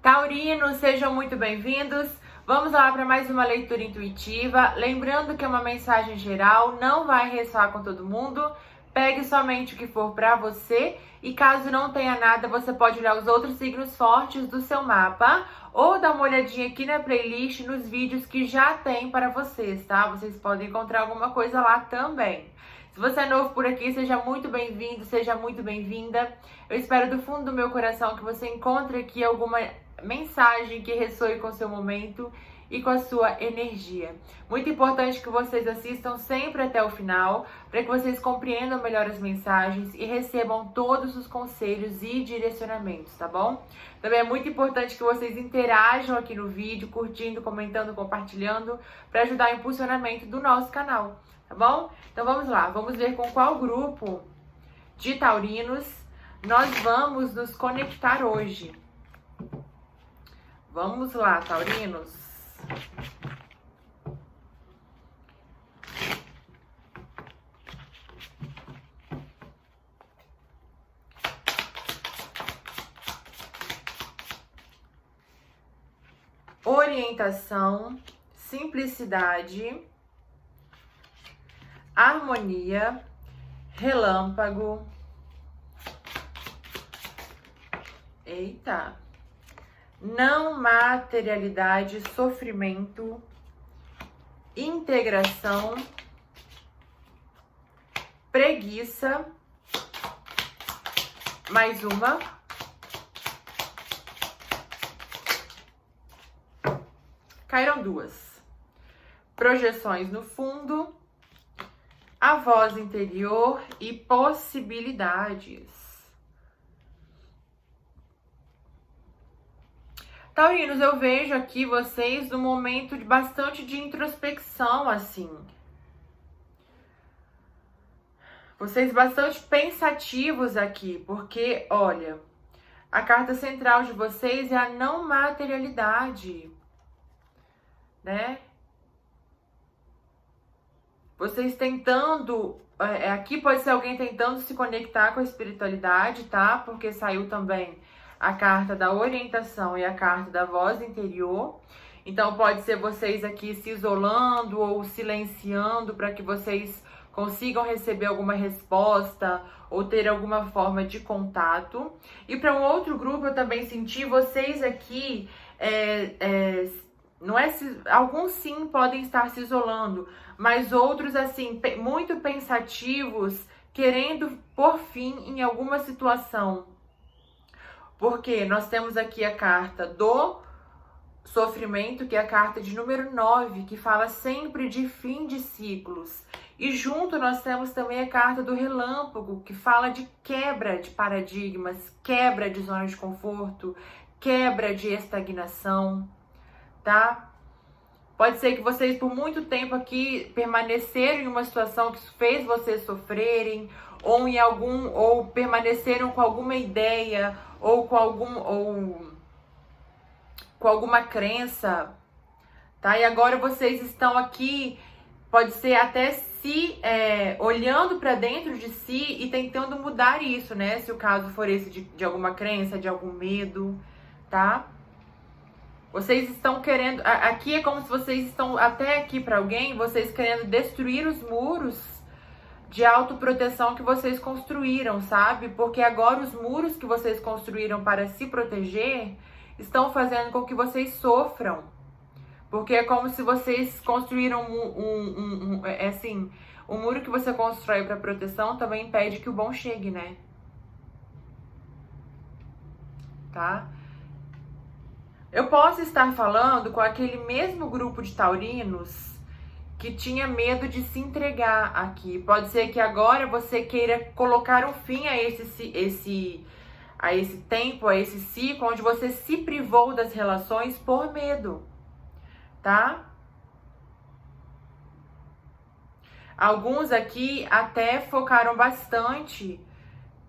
Taurinos, sejam muito bem-vindos. Vamos lá para mais uma leitura intuitiva. Lembrando que é uma mensagem geral, não vai ressoar com todo mundo. Pegue somente o que for para você e caso não tenha nada, você pode olhar os outros signos fortes do seu mapa ou dar uma olhadinha aqui na playlist, nos vídeos que já tem para vocês, tá? Vocês podem encontrar alguma coisa lá também. Se você é novo por aqui, seja muito bem-vindo, seja muito bem-vinda. Eu espero do fundo do meu coração que você encontre aqui alguma mensagem que ressoe com o seu momento e com a sua energia. Muito importante que vocês assistam sempre até o final, para que vocês compreendam melhor as mensagens e recebam todos os conselhos e direcionamentos, tá bom? Também é muito importante que vocês interajam aqui no vídeo, curtindo, comentando, compartilhando, para ajudar o impulsionamento do nosso canal, tá bom? Então vamos lá, vamos ver com qual grupo de taurinos nós vamos nos conectar hoje. Vamos lá, taurinos. Orientação, simplicidade, harmonia, relâmpago. Eita! Não materialidade, sofrimento, integração, preguiça, mais uma, caíram duas, projeções no fundo, a voz interior e possibilidades. Taurinos, eu vejo aqui vocês num momento de bastante de introspecção, assim. Vocês bastante pensativos aqui, porque, olha, a carta central de vocês é a não materialidade, né? Vocês tentando, aqui pode ser alguém tentando se conectar com a espiritualidade, tá? Porque saiu também a carta da orientação e a carta da voz interior. Então pode ser vocês aqui se isolando ou silenciando para que vocês consigam receber alguma resposta ou ter alguma forma de contato. E para um outro grupo eu também senti vocês aqui, não é alguns sim podem estar se isolando, mas outros assim muito pensativos, querendo por fim em alguma situação. Porque nós temos aqui a carta do sofrimento, que é a carta de número 9, que fala sempre de fim de ciclos. E junto nós temos também a carta do relâmpago, que fala de quebra de paradigmas, quebra de zona de conforto, quebra de estagnação, tá? Pode ser que vocês por muito tempo aqui permaneceram em uma situação que fez vocês sofrerem, ou permaneceram com alguma ideia, ou com alguma crença, tá? E agora vocês estão aqui, pode ser até se olhando para dentro de si e tentando mudar isso, né? Se o caso for esse de alguma crença, de algum medo, tá? Vocês estão querendo, aqui é como se vocês estão, até aqui para alguém, vocês querendo destruir os muros de autoproteção que vocês construíram, sabe? Porque agora os muros que vocês construíram para se proteger estão fazendo com que vocês sofram. Porque é como se vocês construíram assim, o muro que você constrói para proteção também impede que o bom chegue, né? Tá? Eu posso estar falando com aquele mesmo grupo de taurinos que tinha medo de se entregar aqui. Pode ser que agora você queira colocar um fim a esse tempo, a esse ciclo onde você se privou das relações por medo, tá? Alguns aqui até focaram bastante,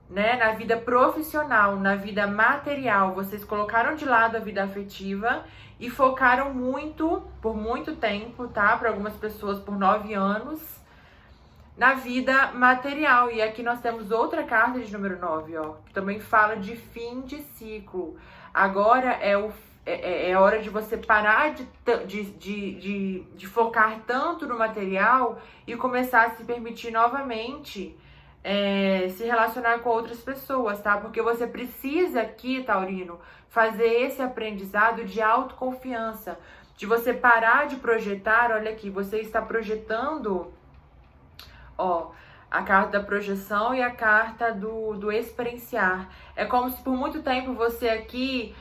né, na vida profissional, na vida material. Vocês colocaram de lado a vida afetiva e focaram muito, por muito tempo, tá? Para algumas pessoas por 9 anos, na vida material. E aqui nós temos outra carta de número 9, ó, que também fala de fim de ciclo. agora é hora de você parar de focar tanto no material e começar a se permitir novamente se relacionar com outras pessoas, tá? Porque você precisa aqui, Taurino, fazer esse aprendizado de autoconfiança, de você parar de projetar. Olha aqui, você está projetando, ó, a carta da projeção e a carta do experienciar. É como se por muito tempo você aqui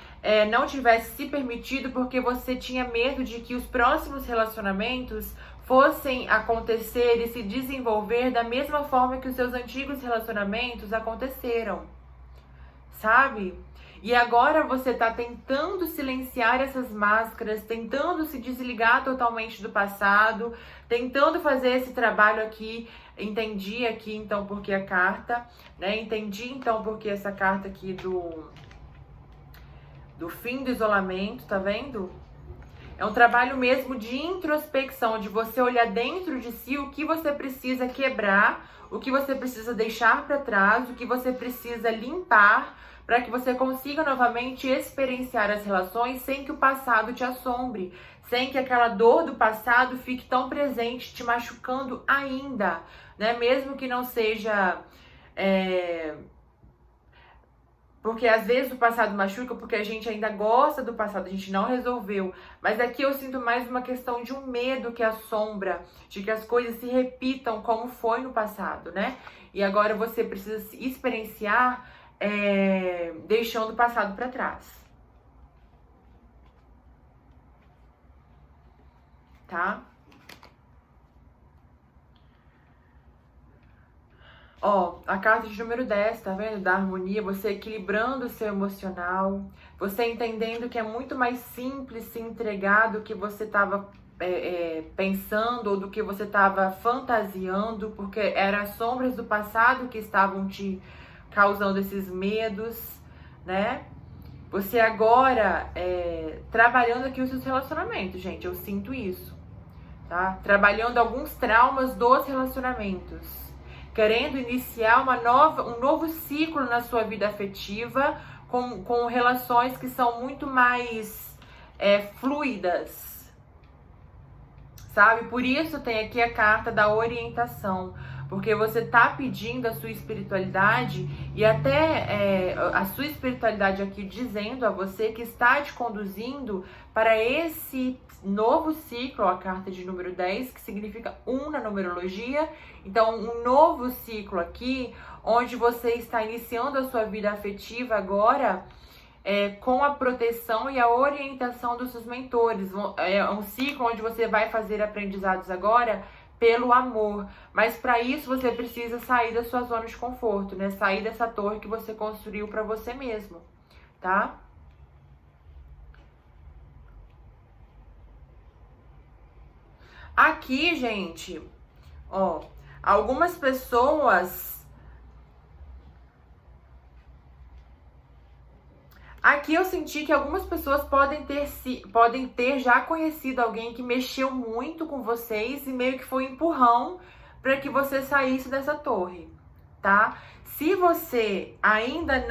não tivesse se permitido porque você tinha medo de que os próximos relacionamentos fossem acontecer e se desenvolver da mesma forma que os seus antigos relacionamentos aconteceram, sabe? E agora você tá tentando silenciar essas máscaras, tentando se desligar totalmente do passado, tentando fazer esse trabalho aqui. Entendi aqui então porque a carta, né? Entendi então porque essa carta aqui do fim do isolamento, tá vendo? É um trabalho mesmo de introspecção, de você olhar dentro de si o que você precisa quebrar, o que você precisa deixar para trás, o que você precisa limpar, para que você consiga novamente experienciar as relações sem que o passado te assombre, sem que aquela dor do passado fique tão presente, te machucando ainda, né? Mesmo que não seja... Porque às vezes o passado machuca porque a gente ainda gosta do passado, a gente não resolveu. Mas aqui eu sinto mais uma questão de um medo que assombra, de que as coisas se repitam como foi no passado, né? E agora você precisa se experienciar deixando o passado para trás. Tá? Ó, a carta de número 10, tá vendo? Da harmonia, você equilibrando o seu emocional, você entendendo que é muito mais simples se entregar do que você estava pensando ou do que você estava fantasiando, porque eram as sombras do passado que estavam te causando esses medos, né? Você agora trabalhando aqui os seus relacionamentos, gente, eu sinto isso, tá? Trabalhando alguns traumas dos relacionamentos. Querendo iniciar um novo ciclo na sua vida afetiva, com relações que são muito mais fluidas, sabe? Por isso tem aqui a carta da orientação, porque você tá pedindo a sua espiritualidade e até a sua espiritualidade aqui dizendo a você que está te conduzindo para esse novo ciclo, a carta de número 10, que significa 1 na numerologia. Então, um novo ciclo aqui, onde você está iniciando a sua vida afetiva agora com a proteção e a orientação dos seus mentores. É um ciclo onde você vai fazer aprendizados agora pelo amor. Mas para isso você precisa sair da sua zona de conforto, né? Sair dessa torre que você construiu para você mesmo, tá? Aqui, gente, ó, algumas pessoas... Aqui eu senti que algumas pessoas podem ter já conhecido alguém que mexeu muito com vocês e meio que foi um empurrão para que você saísse dessa torre, tá? Se você ainda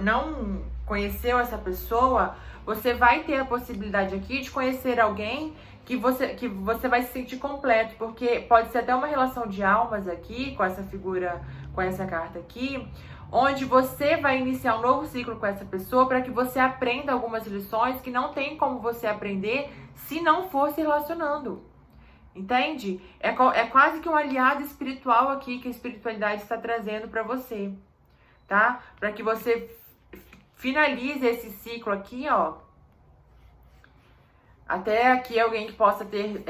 não conheceu essa pessoa, você vai ter a possibilidade aqui de conhecer alguém que você vai se sentir completo, porque pode ser até uma relação de almas aqui, com essa figura, com essa carta aqui, onde você vai iniciar um novo ciclo com essa pessoa para que você aprenda algumas lições que não tem como você aprender se não for se relacionando. Entende? É quase que um aliado espiritual aqui que a espiritualidade está trazendo para você, tá? Para que você finalize esse ciclo aqui, ó. Até aqui alguém que possa ter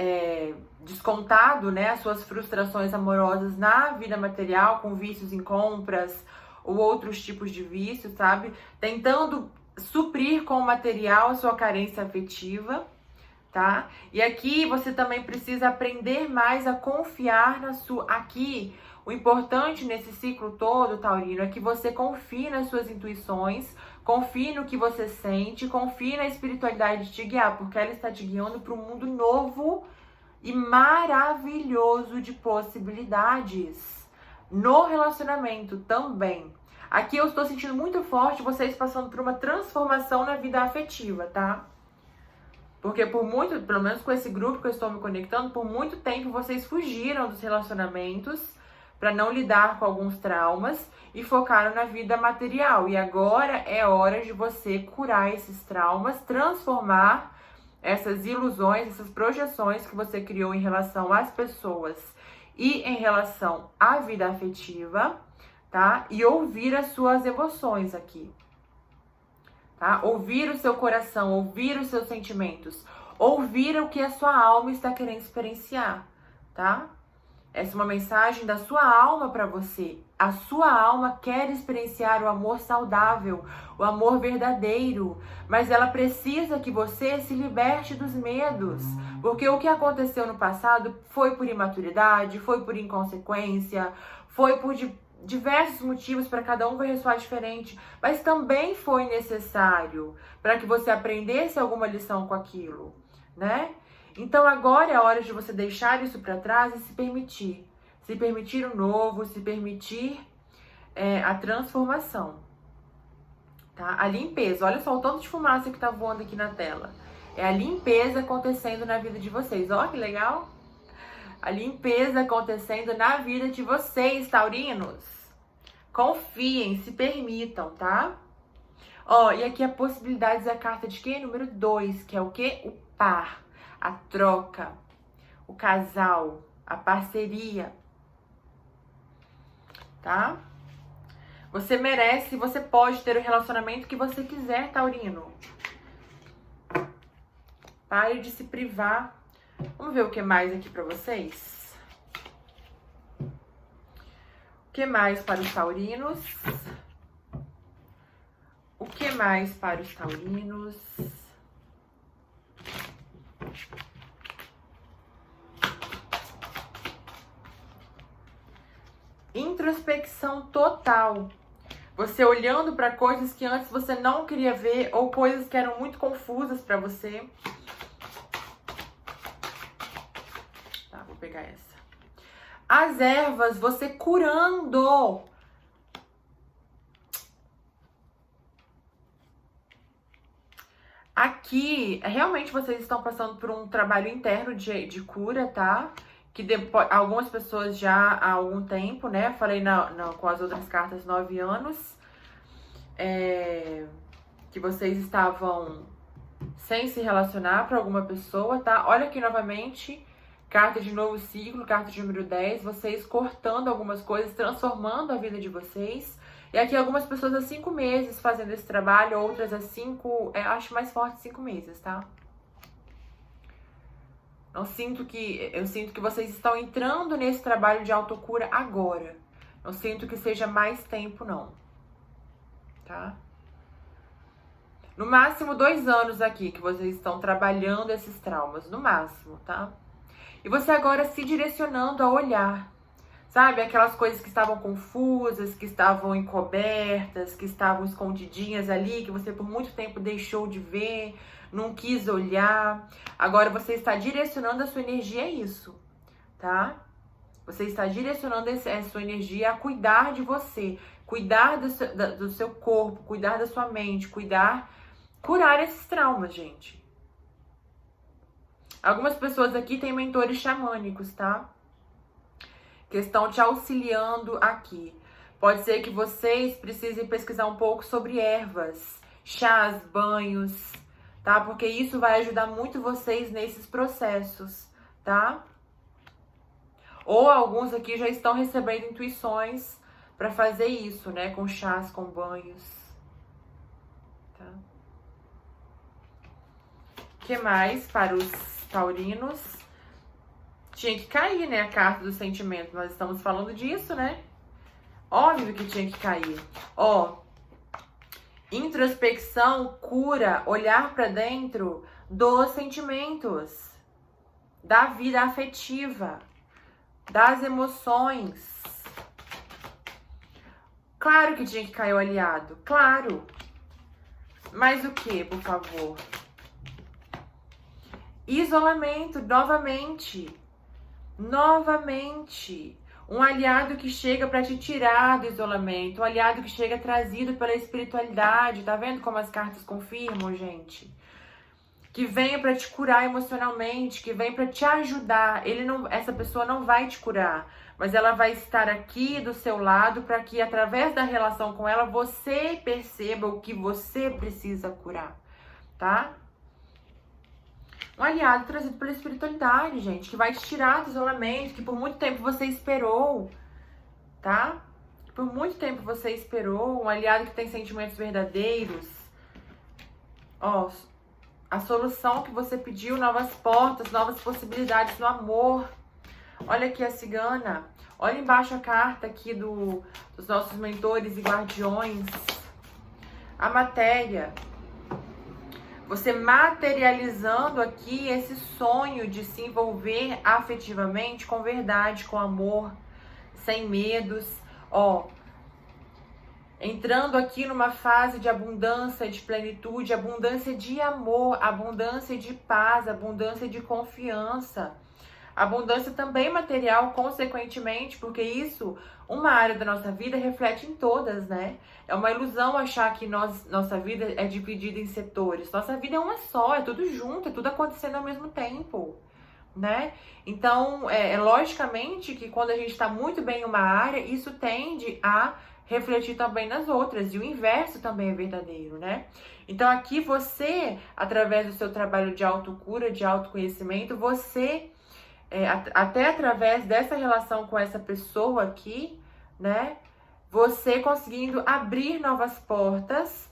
descontado, né, as suas frustrações amorosas na vida material, com vícios em compras ou outros tipos de vícios, sabe? Tentando suprir com o material a sua carência afetiva, tá? E aqui você também precisa aprender mais a confiar na sua... Aqui, o importante nesse ciclo todo, Taurino, é que você confie nas suas intuições, confie no que você sente, confie na espiritualidade te guiar, porque ela está te guiando para um mundo novo e maravilhoso de possibilidades. No relacionamento também. Aqui eu estou sentindo muito forte vocês passando por uma transformação na vida afetiva, tá? Porque pelo menos com esse grupo que eu estou me conectando, por muito tempo vocês fugiram dos relacionamentos para não lidar com alguns traumas e focaram na vida material. E agora é hora de você curar esses traumas, transformar essas ilusões, essas projeções que você criou em relação às pessoas e em relação à vida afetiva, tá? E ouvir as suas emoções aqui. Tá? Ouvir o seu coração, ouvir os seus sentimentos, ouvir o que a sua alma está querendo experienciar, tá? Essa é uma mensagem da sua alma para você. A sua alma quer experienciar o amor saudável, o amor verdadeiro, mas ela precisa que você se liberte dos medos, porque o que aconteceu no passado foi por imaturidade, foi por inconsequência, foi por diversos motivos, para cada um vai ressoar diferente, mas também foi necessário para que você aprendesse alguma lição com aquilo, né? Então agora é a hora de você deixar isso para trás e se permitir o novo, se permitir a transformação, tá? A limpeza, olha só o tanto de fumaça que tá voando aqui na tela, é a limpeza acontecendo na vida de vocês, ó que legal! A limpeza acontecendo na vida de vocês, taurinos. Confiem, se permitam, tá? Ó, e aqui a possibilidade da carta de quê? Número 2, que é o quê? O par, a troca, o casal, a parceria, tá? Você merece, você pode ter o relacionamento que você quiser, taurino. Pare de se privar. Vamos ver o que mais aqui pra vocês? O que mais para os taurinos? O que mais para os taurinos? Introspecção total. Você olhando para coisas que antes você não queria ver ou coisas que eram muito confusas para você. Tá, vou pegar essa. As ervas, você curando. Aqui, realmente vocês estão passando por um trabalho interno de cura, tá? Que depois, algumas pessoas já há algum tempo, né? Falei com as outras cartas 9 anos. Que vocês estavam sem se relacionar para alguma pessoa, tá? Olha aqui novamente, carta de novo ciclo, carta de número 10. Vocês cortando algumas coisas, transformando a vida de vocês. E aqui algumas pessoas há 5 meses fazendo esse trabalho, outras há 5, acho mais forte 5 meses, tá? Eu sinto que vocês estão entrando nesse trabalho de autocura agora. Não sinto que seja mais tempo, não. Tá? No máximo 2 anos aqui que vocês estão trabalhando esses traumas, no máximo, tá? E você agora se direcionando a olhar. Sabe, aquelas coisas que estavam confusas, que estavam encobertas, que estavam escondidinhas ali, que você por muito tempo deixou de ver, não quis olhar. Agora você está direcionando a sua energia a isso, tá? Você está direcionando a sua energia a cuidar de você, cuidar do seu corpo, cuidar da sua mente, curar esses traumas, gente. Algumas pessoas aqui têm mentores xamânicos, tá? Que estão te auxiliando aqui. Pode ser que vocês precisem pesquisar um pouco sobre ervas, chás, banhos, tá? Porque isso vai ajudar muito vocês nesses processos, tá? Ou alguns aqui já estão recebendo intuições para fazer isso, né? Com chás, com banhos, tá? O que mais para os taurinos? Tinha que cair, né, a carta do sentimento. Nós estamos falando disso, né? Óbvio que tinha que cair. Ó, introspecção, cura, olhar pra dentro dos sentimentos, da vida afetiva, das emoções. Claro que tinha que cair o aliado, claro. Mas o que, por favor? Isolamento, novamente. Um aliado que chega para te tirar do isolamento. Um aliado que chega trazido pela espiritualidade. Tá vendo como as cartas confirmam, gente? Que venha para te curar emocionalmente, que vem para te ajudar. Essa pessoa não vai te curar, mas ela vai estar aqui do seu lado para que através da relação com ela você perceba o que você precisa curar, tá? Um aliado trazido pela espiritualidade, gente, que vai te tirar do isolamento, que por muito tempo você esperou, tá? Por muito tempo você esperou, um aliado que tem sentimentos verdadeiros. Ó, a solução que você pediu, novas portas, novas possibilidades no amor. Olha aqui a cigana. Olha embaixo a carta aqui dos nossos mentores e guardiões. A matéria. Você materializando aqui esse sonho de se envolver afetivamente com verdade, com amor, sem medos. Ó, entrando aqui numa fase de abundância, de plenitude, abundância de amor, abundância de paz, abundância de confiança. Abundância também material, consequentemente, porque isso, uma área da nossa vida, reflete em todas, né? É uma ilusão achar que nossa vida é dividida em setores. Nossa vida é uma só, é tudo junto, é tudo acontecendo ao mesmo tempo, né? Então, logicamente que quando a gente está muito bem em uma área, isso tende a refletir também nas outras, e o inverso também é verdadeiro, né? Então, aqui você, através do seu trabalho de autocura, de autoconhecimento, você... até através dessa relação com essa pessoa aqui, né? Você conseguindo abrir novas portas,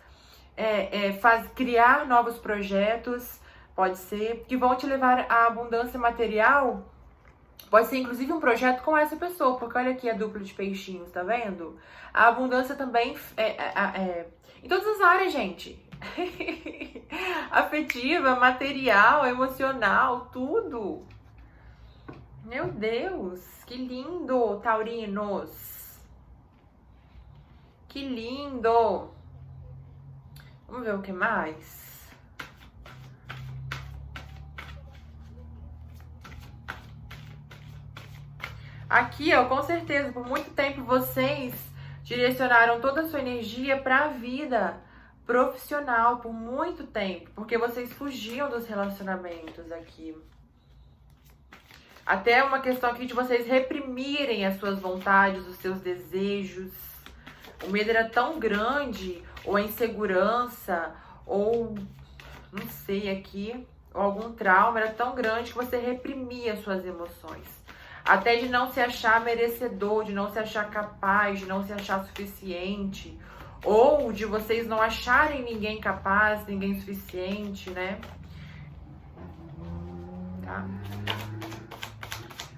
criar novos projetos, pode ser, que vão te levar à abundância material. Pode ser inclusive um projeto com essa pessoa, porque olha aqui a dupla de peixinhos, tá vendo? A abundância também em todas as áreas, gente. Afetiva, material, emocional, tudo. Meu Deus, que lindo, taurinos. Que lindo. Vamos ver o que mais? Aqui, ó, com certeza, por muito tempo vocês direcionaram toda a sua energia para a vida profissional, por muito tempo, porque vocês fugiam dos relacionamentos aqui. Até uma questão aqui de vocês reprimirem as suas vontades, os seus desejos. O medo era tão grande, ou a insegurança, ou não sei aqui, ou algum trauma era tão grande que você reprimia as suas emoções. Até de não se achar merecedor, de não se achar capaz, de não se achar suficiente, ou de vocês não acharem ninguém capaz, ninguém suficiente, né? Tá?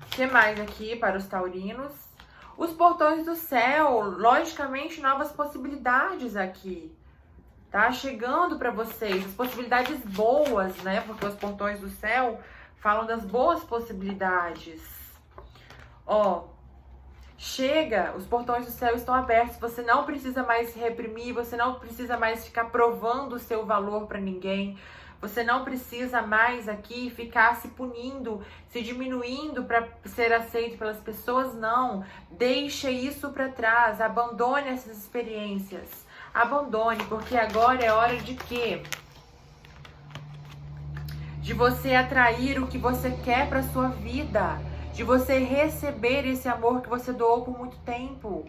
O que mais aqui para os taurinos? Os portões do céu, logicamente, novas possibilidades aqui, tá? Chegando para vocês, as possibilidades boas, né? Porque os portões do céu falam das boas possibilidades. Ó, chega, os portões do céu estão abertos, você não precisa mais se reprimir, você não precisa mais ficar provando o seu valor para ninguém. Você não precisa mais aqui ficar se punindo, se diminuindo para ser aceito pelas pessoas, não. Deixa isso para trás, abandone essas experiências. Abandone, porque agora é hora de quê? De você atrair o que você quer para sua vida. De você receber esse amor que você doou por muito tempo.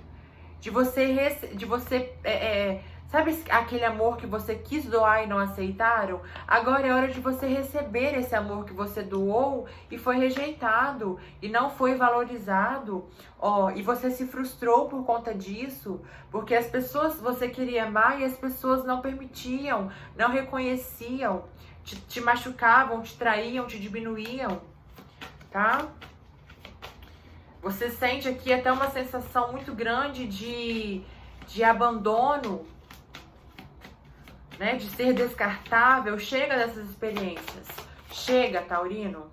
Sabe aquele amor que você quis doar e não aceitaram? Agora é hora de você receber esse amor que você doou e foi rejeitado e não foi valorizado. Ó, e você se frustrou por conta disso, porque as pessoas você queria amar e as pessoas não permitiam, não reconheciam, te machucavam, te traíam, te diminuíam, tá? Você sente aqui até uma sensação muito grande de abandono, né? De ser descartável. Chega dessas experiências. Chega, taurino.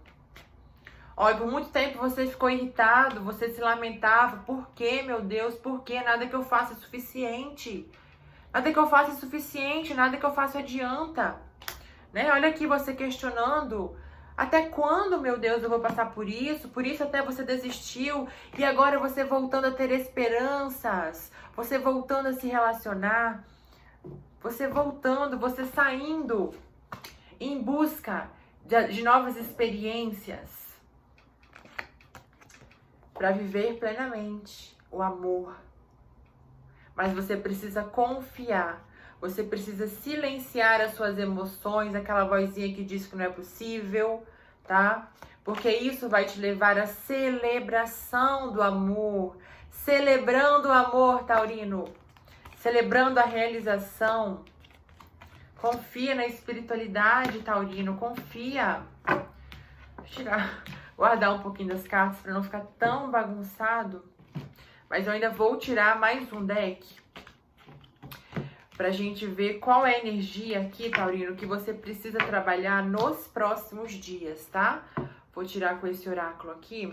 Olha, por muito tempo você ficou irritado, você se lamentava. Por que, meu Deus? Por que? Nada que eu faça é suficiente. Nada que eu faça é suficiente, nada que eu faça adianta. Né? Olha aqui você questionando Até quando, meu Deus, eu vou passar por isso? Por isso até você desistiu e agora você voltando a ter esperanças, você voltando a se relacionar, você voltando, você saindo em busca de novas experiências para viver plenamente o amor. Mas você precisa confiar. Você precisa silenciar as suas emoções, aquela vozinha que diz que não é possível, tá? Porque isso vai te levar à celebração do amor. Celebrando o amor, taurino. Celebrando a realização. Confia na espiritualidade, taurino. Confia. Deixa eu guardar um pouquinho das cartas para não ficar tão bagunçado. Mas eu ainda vou tirar mais um deck pra gente ver qual é a energia aqui, taurino, que você precisa trabalhar nos próximos dias, tá? Vou tirar com esse oráculo aqui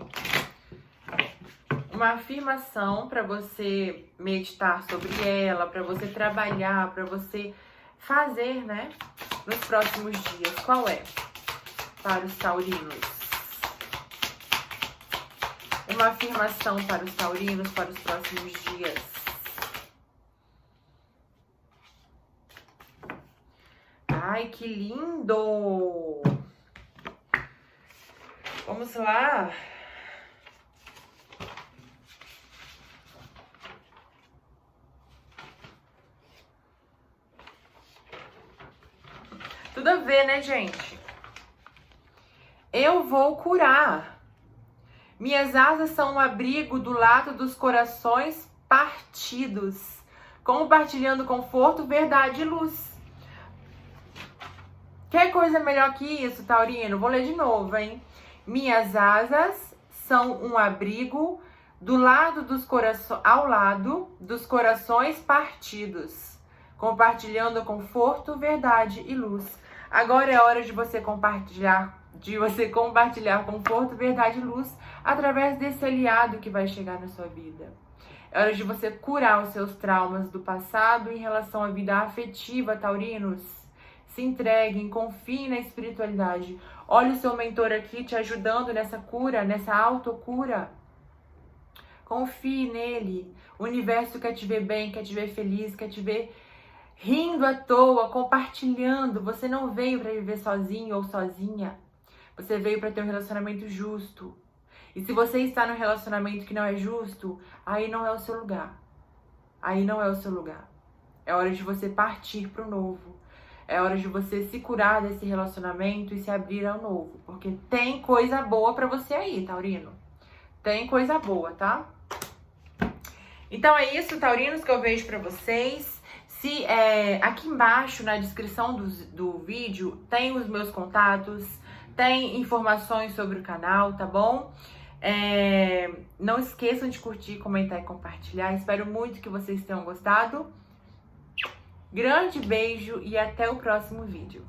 uma afirmação para você meditar sobre ela, para você trabalhar, para você fazer, né, nos próximos dias. Qual é? Para os taurinos. Uma afirmação para os taurinos para os próximos dias. Ai, que lindo! Vamos lá. Tudo a ver, né, gente? Eu vou curar. Minhas asas são um abrigo do lado dos corações partidos, compartilhando conforto, verdade e luz. Quer coisa melhor que isso, taurino? Vou ler de novo, hein? Minhas asas são um abrigo do lado dos ao lado dos corações partidos, compartilhando conforto, verdade e luz. Agora é hora de você compartilhar conforto, verdade e luz através desse aliado que vai chegar na sua vida. É hora de você curar os seus traumas do passado em relação à vida afetiva, taurinos. Se entreguem, confiem na espiritualidade. Olha o seu mentor aqui te ajudando nessa cura, nessa autocura. Confie nele. O universo quer te ver bem, quer te ver feliz, quer te ver rindo à toa, compartilhando. Você não veio para viver sozinho ou sozinha. Você veio para ter um relacionamento justo. E se você está num relacionamento que não é justo, aí não é o seu lugar. Aí não é o seu lugar. É hora de você partir para o novo. É hora de você se curar desse relacionamento e se abrir ao novo. Porque tem coisa boa pra você aí, taurino. Tem coisa boa, tá? Então é isso, taurinos, que eu vejo pra vocês. Aqui embaixo, na descrição do vídeo, tem os meus contatos, tem informações sobre o canal, tá bom? Não esqueçam de curtir, comentar e compartilhar. Espero muito que vocês tenham gostado. Grande beijo e até o próximo vídeo.